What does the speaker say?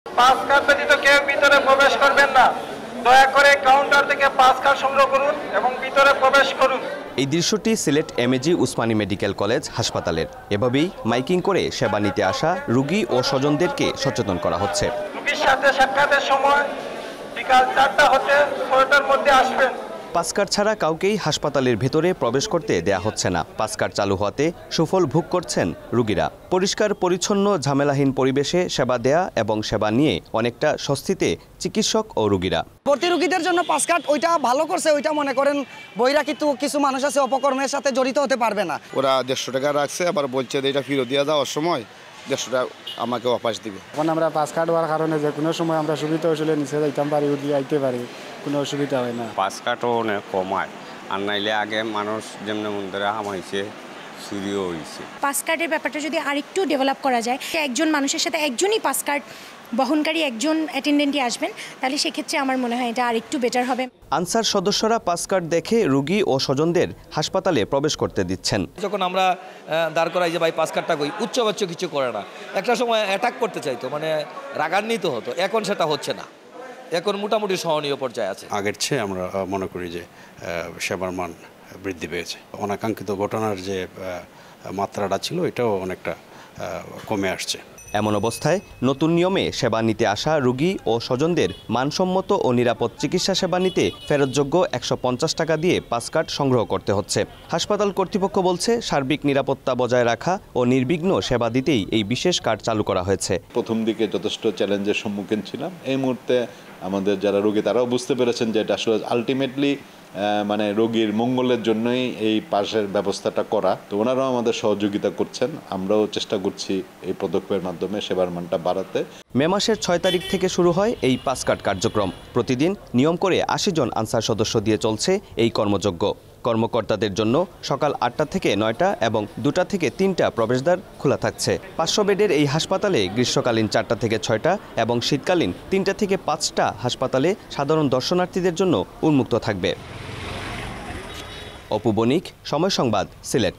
Pass card ব্যতীত কেউ ভিতরে প্রবেশ করবেন না। দয়া করে কাউন্টার থেকে পাস কার্ড সংগ্রহ করুন এবং ভিতরে প্রবেশ করুন। এই দৃশ্যটি Sylhet MAG Usmani medical college হাসপাতালের। এভাবেই মাইকিং করে সেবা নিতে আসা রোগী ও স্বজনদেরকে সচেতন করা হচ্ছে। রোগীর সাথে সাক্ষাতের সময় বিকাল 4টা হতে 6টার মধ্যে আসবেন। পাস কার্ড ছাড়া কাউকেই হাসপাতালের ভেতরে প্রবেশ করতে দেয়া হচ্ছে না। পাস কার্ড চালু হওয়াতে সুফল ভোগ করছেন রোগীরা। পরিষ্কার পরিচ্ছন্ন ঝামেলাহীন পরিবেশে সেবা দেয়া এবং সেবা নিয়ে অনেকটা স্বস্তিতে চিকিৎসক ও রোগীরা। ভর্তি রোগীদের জন্য পাস কার্ড ওইটা ভালো করছে, ওইটা মনে করেন বইরা কিন্তু কিছু মানুষ আছে অপকর্মের সাথে জড়িত হতে পারবে না। ওরা 150 টাকা রাখছে, আবার বলছে যে এটা ফেরত দিয়ে যাওয়ার সময় 150 টাকা আমাকে ওয়াপাস দিবে। এখন আমরা পাস কার্ড হওয়ার কারণে যে কোনো সময় আমরা সুবিধা হলে নিচে যাইতাম পারি, উঠিয়ে আইতে পারি, কোনো অসুবিধা হয় না। পাস কার্ডও অনেক কমায়, আর নাইলে আগে মানুষ যেমন মন্দিরে হামাইছে চুরিও হয়েছে। পাস কার্ডের ব্যাপারটা যদি আরেকটু ডেভেলপ করা যায়, একজন মানুষের সাথে একজনই পাস কার্ড বহনকারী একজন অ্যাটেন্ডেন্টই আসবেন, তাহলে সেক্ষেত্রে আমার মনে হয় এটা আরেকটু বেটার হবে। আনসার সদস্যরা পাস কার্ড দেখে রোগী ও স্বজনদের হাসপাতালে প্রবেশ করতে দিচ্ছেন। যখন আমরা দাঁড় করাই যে ভাই পাস কার্ডটা কই, উচ্চবাচ্য কিছু করে না। একটা সময় অ্যাটাক করতে চাইতো, মানে রাগান্বিত হতো, এখন সেটা হচ্ছে না, এখন মোটামুটি সহনীয় পর্যায়ে আছে। আগের চেয়ে আমরা মনে করি যে সেবার মান বৃদ্ধি পেয়েছে। অনাকাঙ্ক্ষিত ঘটনার যে মাত্রাটা ছিল এটাও অনেকটা কমে আসছে। এমন অবস্থায় নতুন নিয়মে সেবা নিতে আসা রোগী ও স্বজনদের মানসম্মত ও নিরাপদ চিকিৎসা সেবা নিতে ফেরতযোগ্য 150 টাকা দিয়ে পাস কার্ড সংগ্রহ করতে হচ্ছে। হাসপাতাল কর্তৃপক্ষ বলছে, সার্বিক নিরাপত্তা বজায় রাখা ও নির্বিঘ্ন সেবা দিতেই এই বিশেষ কার্ড চালু করা হয়েছে। প্রথম দিকে যথেষ্ট চ্যালেঞ্জের সম্মুখীন ছিলাম। এই মুহূর্তে আমাদের যারা রোগী তারাও বুঝতে পেরেছেন যে এটা আসলে আলটিমেটলি মানে রোগীর মঙ্গলের জন্যই এই পাসের ব্যবস্থাটা করা। তো ওনারাও আমাদের সহযোগিতা করছেন, আমরাও চেষ্টা করছি এই পদক্ষেপের মাধ্যমে সেবার মানটা বাড়াতে। মে মাসের 6 তারিখ থেকে শুরু হয় এই পাস কার্ড কার্যক্রম। প্রতিদিন নিয়ম করে 80 জন আনসার সদস্য দিয়ে চলছে এই কর্মযজ্ঞ। কর্মকর্তাদের জন্য সকাল 8টা থেকে 9টা এবং 2টা থেকে 3টা প্রবেশদ্বার খোলা থাকছে। 500 বেডের এই হাসপাতালে গ্রীষ্মকালীন 4টা থেকে 6টা এবং শীতকালীন 3টা থেকে 5টা হাসপাতালে সাধারণ দর্শনার্থীদের জন্য উন্মুক্ত থাকবে। অপু বণিক, সময় সংবাদ, সিলেট।